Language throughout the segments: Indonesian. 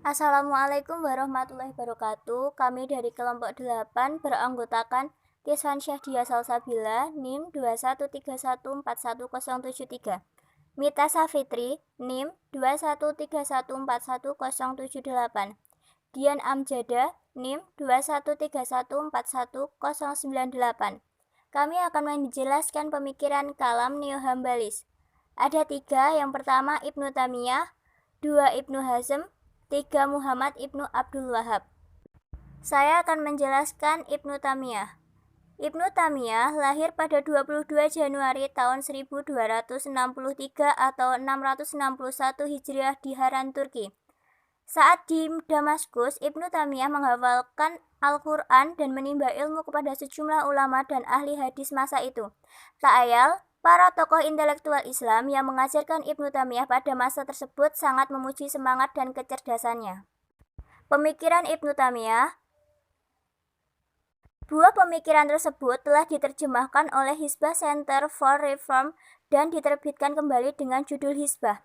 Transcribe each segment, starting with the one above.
Assalamualaikum warahmatullahi wabarakatuh. Kami dari kelompok 8 beranggotakan Kiswan Syahdia Salsabila NIM 213141073, Mita Safitri NIM 213141078, Dian Amjada NIM 213141098. Kami akan menjelaskan pemikiran kalam Neo Hambalis. Ada 3, yang pertama Ibnu Taimiyah, 2 Ibnu Hazm, 3 Muhammad Ibnu Abdul Wahab. Saya akan menjelaskan Ibnu Taimiyah. Ibnu Taimiyah lahir pada 22 Januari tahun 1263 atau 661 Hijriah di Haran, Turki. Saat di Damaskus, Ibnu Taimiyah menghafalkan Al-Quran dan menimba ilmu kepada sejumlah ulama dan ahli hadis masa itu. Tak ayal, para tokoh intelektual Islam yang mengajarkan Ibnu Taimiyah pada masa tersebut sangat memuji semangat dan kecerdasannya. Pemikiran Ibnu Taimiyah. Dua pemikiran tersebut telah diterjemahkan oleh Hizbah Center for Reform dan diterbitkan kembali dengan judul Hizbah.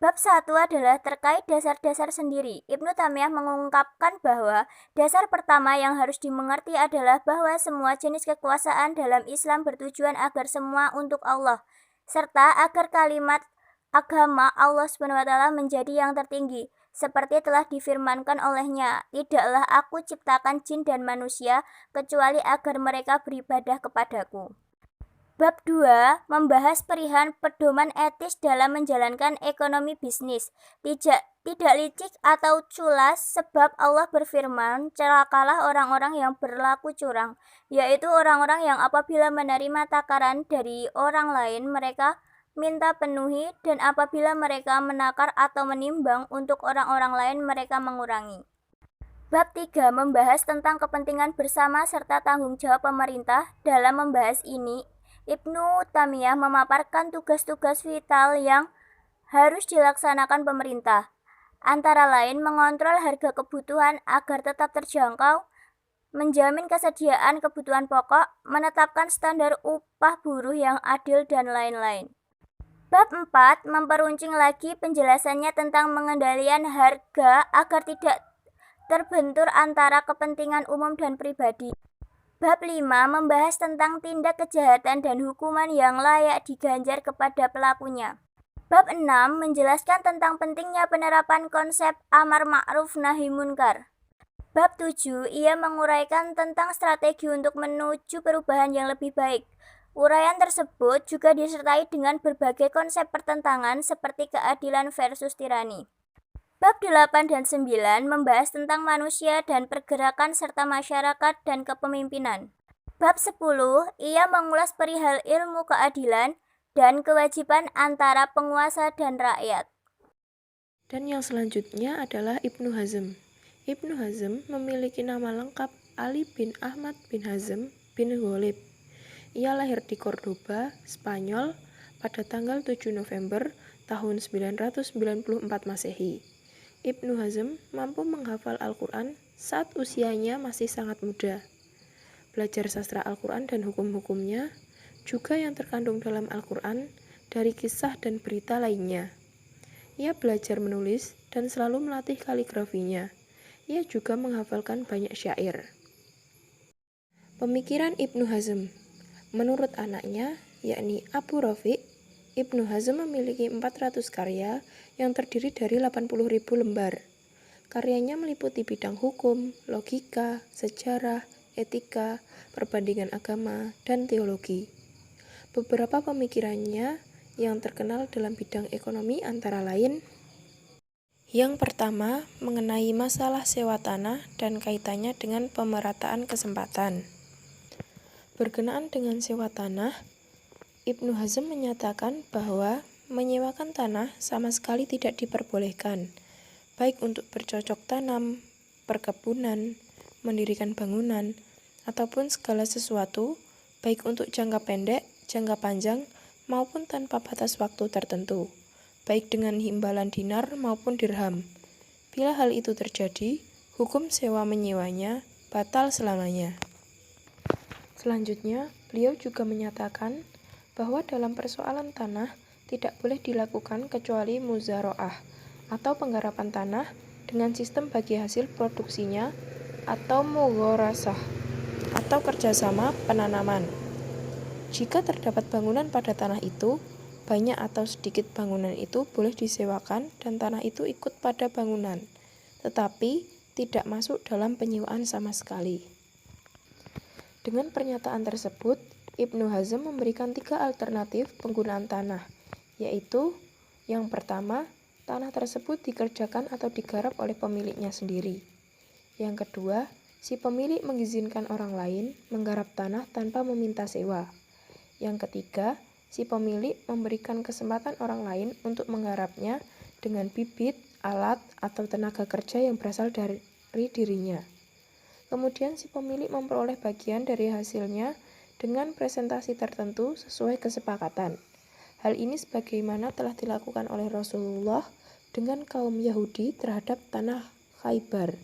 Bab 1 adalah terkait dasar-dasar sendiri. Ibnu Taimiyah mengungkapkan bahwa dasar pertama yang harus dimengerti adalah bahwa semua jenis kekuasaan dalam Islam bertujuan agar semua untuk Allah, serta agar kalimat agama Allah SWT menjadi yang tertinggi. Seperti telah difirmankan olehnya, tidaklah aku ciptakan jin dan manusia kecuali agar mereka beribadah kepadaku. Bab 2 membahas perihal pedoman etis dalam menjalankan ekonomi bisnis. Tidak licik atau culas, sebab Allah berfirman, celakalah orang-orang yang berlaku curang, yaitu orang-orang yang apabila menerima takaran dari orang lain mereka minta penuhi, dan apabila mereka menakar atau menimbang untuk orang-orang lain mereka mengurangi. Bab 3 membahas tentang kepentingan bersama serta tanggung jawab pemerintah. Dalam membahas ini, Ibnu Taimiyah memaparkan tugas-tugas vital yang harus dilaksanakan pemerintah, antara lain mengontrol harga kebutuhan agar tetap terjangkau, menjamin kesediaan kebutuhan pokok, menetapkan standar upah buruh yang adil, dan lain-lain. Bab 4 memperuncing lagi penjelasannya tentang pengendalian harga agar tidak terbentur antara kepentingan umum dan pribadi. Bab 5 membahas tentang tindak kejahatan dan hukuman yang layak diganjar kepada pelakunya. Bab 6 menjelaskan tentang pentingnya penerapan konsep amar ma'ruf nahi munkar. Bab 7 ia menguraikan tentang strategi untuk menuju perubahan yang lebih baik. Uraian tersebut juga disertai dengan berbagai konsep pertentangan seperti keadilan versus tirani. Bab 8 dan 9 membahas tentang manusia dan pergerakan serta masyarakat dan kepemimpinan. Bab 10 ia mengulas perihal ilmu keadilan dan kewajiban antara penguasa dan rakyat. Dan yang selanjutnya adalah Ibnu Hazm. Ibnu Hazm memiliki nama lengkap Ali bin Ahmad bin Hazm bin Ghalib. Ia lahir di Cordoba, Spanyol pada tanggal 7 November tahun 994 Masehi. Ibnu Hazm mampu menghafal Al-Quran saat usianya masih sangat muda. Belajar sastra Al-Quran dan hukum-hukumnya, juga yang terkandung dalam Al-Quran, dari kisah dan berita lainnya. Ia belajar menulis dan selalu melatih kaligrafinya. Ia juga menghafalkan banyak syair. Pemikiran Ibnu Hazm. Menurut anaknya, yakni Abu Rafiq, Ibnu Hazm memiliki 400 karya yang terdiri dari 80.000 lembar. Karyanya meliputi bidang hukum, logika, sejarah, etika, perbandingan agama, dan teologi. Beberapa pemikirannya yang terkenal dalam bidang ekonomi antara lain: yang pertama, mengenai masalah sewa tanah dan kaitannya dengan pemerataan kesempatan. Berkenaan dengan sewa tanah, Ibnu Hazm menyatakan bahwa menyewakan tanah sama sekali tidak diperbolehkan, baik untuk bercocok tanam, perkebunan, mendirikan bangunan, ataupun segala sesuatu, baik untuk jangka pendek, jangka panjang, maupun tanpa batas waktu tertentu, baik dengan imbalan dinar maupun dirham. Bila hal itu terjadi, hukum sewa menyewanya batal selamanya. Selanjutnya, beliau juga menyatakan bahwa dalam persoalan tanah tidak boleh dilakukan kecuali muzaroah atau penggarapan tanah dengan sistem bagi hasil produksinya atau mughorasah atau kerjasama penanaman. Jika terdapat bangunan pada tanah itu, banyak atau sedikit bangunan itu boleh disewakan dan tanah itu ikut pada bangunan, tetapi tidak masuk dalam penyewaan sama sekali. Dengan pernyataan tersebut, Ibnu Hazm memberikan 3 alternatif penggunaan tanah, yaitu yang pertama, tanah tersebut dikerjakan atau digarap oleh pemiliknya sendiri. Yang kedua, si pemilik mengizinkan orang lain menggarap tanah tanpa meminta sewa. Yang ketiga, si pemilik memberikan kesempatan orang lain untuk menggarapnya dengan bibit, alat, atau tenaga kerja yang berasal dari dirinya. Kemudian si pemilik memperoleh bagian dari hasilnya dengan presentasi tertentu sesuai kesepakatan. Hal ini sebagaimana telah dilakukan oleh Rasulullah dengan kaum Yahudi terhadap tanah Khaybar.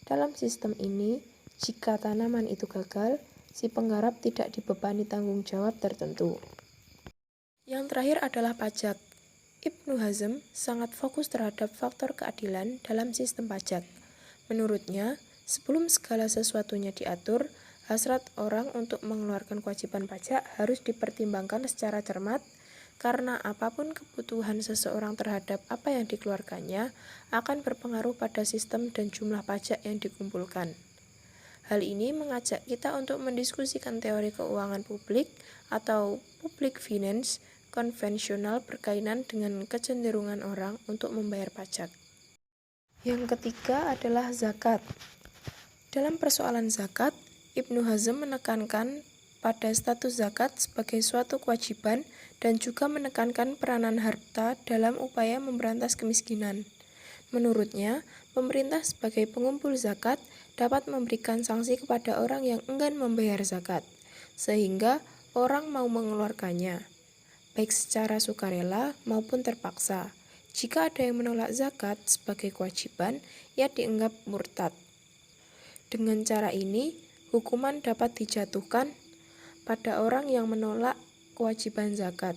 Dalam sistem ini, jika tanaman itu gagal, si penggarap tidak dibebani tanggung jawab tertentu. Yang terakhir adalah pajak. Ibnu Hazm sangat fokus terhadap faktor keadilan dalam sistem pajak. Menurutnya, sebelum segala sesuatunya diatur, hasrat orang untuk mengeluarkan kewajiban pajak harus dipertimbangkan secara cermat, karena apapun kebutuhan seseorang terhadap apa yang dikeluarkannya akan berpengaruh pada sistem dan jumlah pajak yang dikumpulkan. Hal ini mengajak kita untuk mendiskusikan teori keuangan publik atau public finance konvensional berkaitan dengan kecenderungan orang untuk membayar pajak. Yang ketiga adalah zakat. Dalam persoalan zakat, Ibnu Hazm menekankan pada status zakat sebagai suatu kewajiban dan juga menekankan peranan harta dalam upaya memberantas kemiskinan. Menurutnya, pemerintah sebagai pengumpul zakat dapat memberikan sanksi kepada orang yang enggan membayar zakat, sehingga orang mau mengeluarkannya, baik secara sukarela maupun terpaksa. Jika ada yang menolak zakat sebagai kewajiban, ia dianggap murtad. Dengan cara ini, hukuman dapat dijatuhkan pada orang yang menolak kewajiban zakat,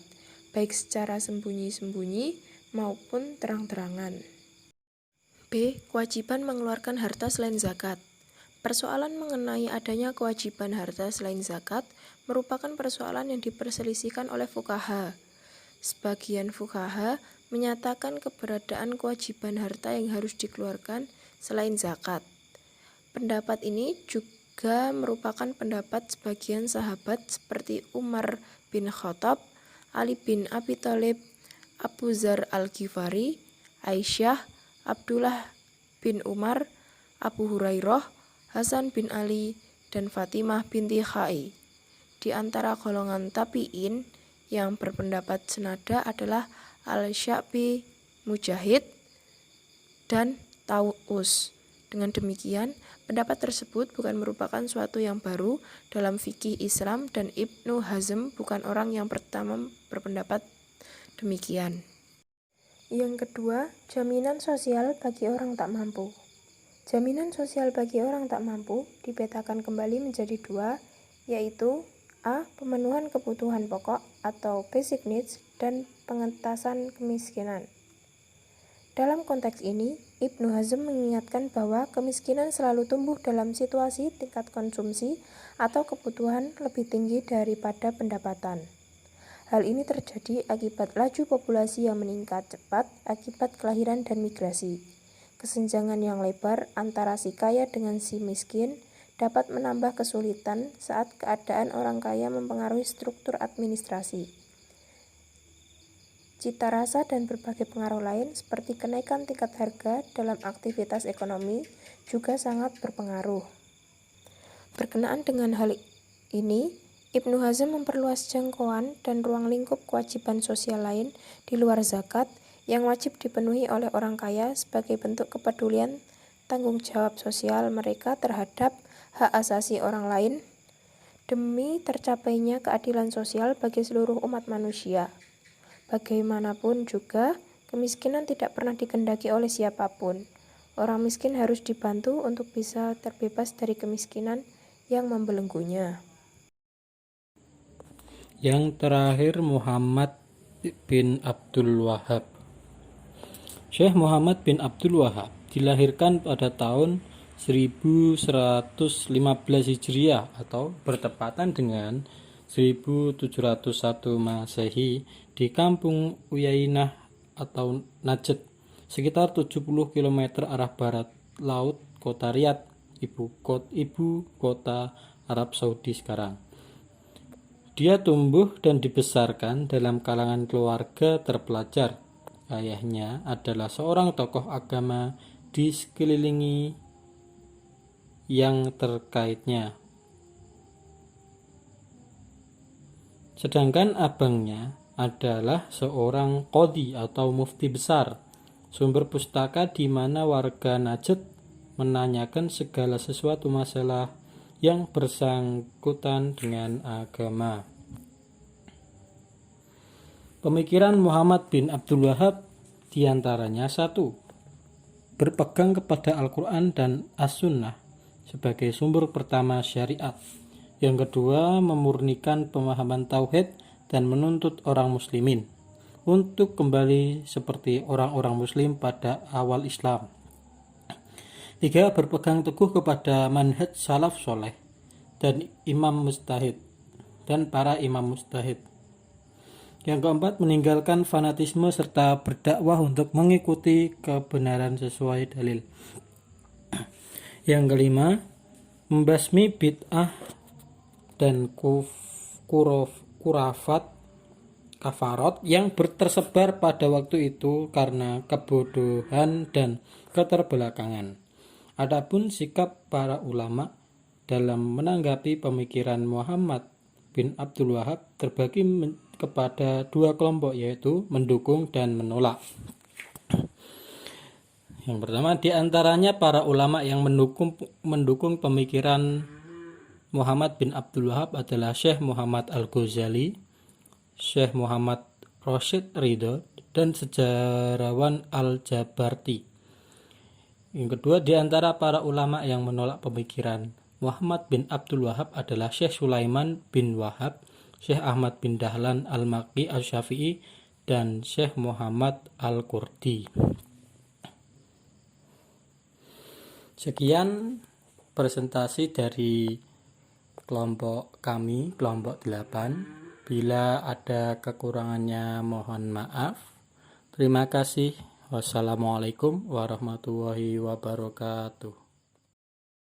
baik secara sembunyi-sembunyi maupun terang-terangan. B. Kewajiban mengeluarkan harta selain zakat. Persoalan mengenai adanya kewajiban harta selain zakat merupakan persoalan yang diperselisihkan oleh fuqaha. Sebagian fuqaha menyatakan keberadaan kewajiban harta yang harus dikeluarkan selain zakat. Pendapat ini juga merupakan pendapat sebagian sahabat seperti Umar bin Khattab, Ali bin Abi Thalib, Abu Dzar al-Ghifari, Aisyah, Abdullah bin Umar, Abu Hurairah, Hasan bin Ali, dan Fatimah binti Khai. Di antara golongan tabi'in yang berpendapat senada adalah Al-Sya'bi, Mujahid, dan Taus. Dengan demikian, pendapat tersebut bukan merupakan suatu yang baru dalam fikih Islam dan Ibnu Hazm bukan orang yang pertama berpendapat demikian. Yang kedua, jaminan sosial bagi orang tak mampu. Jaminan sosial bagi orang tak mampu dipetakan kembali menjadi 2, yaitu A. Pemenuhan kebutuhan pokok atau basic needs dan pengentasan kemiskinan. Dalam konteks ini, Ibnu Hazm mengingatkan bahwa kemiskinan selalu tumbuh dalam situasi tingkat konsumsi atau kebutuhan lebih tinggi daripada pendapatan. Hal ini terjadi akibat laju populasi yang meningkat cepat akibat kelahiran dan migrasi. Kesenjangan yang lebar antara si kaya dengan si miskin dapat menambah kesulitan saat keadaan orang kaya mempengaruhi struktur administrasi, cita rasa, dan berbagai pengaruh lain seperti kenaikan tingkat harga dalam aktivitas ekonomi juga sangat berpengaruh. Berkenaan dengan hal ini, Ibnu Hazm memperluas jangkauan dan ruang lingkup kewajiban sosial lain di luar zakat yang wajib dipenuhi oleh orang kaya sebagai bentuk kepedulian tanggung jawab sosial mereka terhadap hak asasi orang lain demi tercapainya keadilan sosial bagi seluruh umat manusia. Bagaimanapun juga, kemiskinan tidak pernah dikehendaki oleh siapapun. Orang miskin harus dibantu untuk bisa terbebas dari kemiskinan yang membelenggunya. Yang terakhir, Muhammad bin Abdul Wahhab. Syekh Muhammad bin Abdul Wahhab dilahirkan pada tahun 1115 Hijriah atau bertepatan dengan 1701 Masehi di Kampung Uyainah atau Najd, sekitar 70 km arah barat laut kota Riyadh, ibu kota Arab Saudi sekarang. Dia tumbuh dan dibesarkan dalam kalangan keluarga terpelajar. Ayahnya adalah seorang tokoh agama di sekelilingi yang terkaitnya. Sedangkan abangnya adalah seorang qadhi atau mufti besar, sumber pustaka di mana warga Najd menanyakan segala sesuatu masalah yang bersangkutan dengan agama. Pemikiran Muhammad bin Abdul Wahhab diantaranya: 1. Berpegang kepada Al-Quran dan As-Sunnah sebagai sumber pertama syariat. Yang kedua, memurnikan pemahaman tauhid dan menuntut orang muslimin untuk kembali seperti orang-orang muslim pada awal Islam. 3. Berpegang teguh kepada manhaj salaf soleh dan para imam mujtahid. Yang keempat, meninggalkan fanatisme serta berdakwah untuk mengikuti kebenaran sesuai dalil. Yang kelima, membasmi bid'ah dan kafarat yang tersebar pada waktu itu karena kebodohan dan keterbelakangan. Adapun sikap para ulama dalam menanggapi pemikiran Muhammad bin Abdul Wahhab terbagi kepada dua kelompok, yaitu mendukung dan menolak. Yang pertama, diantaranya para ulama yang mendukung pemikiran Muhammad bin Abdul Wahhab adalah Syekh Muhammad Al-Ghazali, Syekh Muhammad Rashid Ridho, dan sejarawan Al-Jabarti. Yang kedua, di antara para ulama yang menolak pemikiran Muhammad bin Abdul Wahhab adalah Syekh Sulaiman bin Wahhab, Syekh Ahmad bin Dahlan Al-Makki Al-Syafi'i, dan Syekh Muhammad Al-Qurdi. Sekian presentasi dari kelompok kami, kelompok 8. Bila ada kekurangannya mohon maaf. Terima kasih. Wassalamualaikum warahmatullahi wabarakatuh.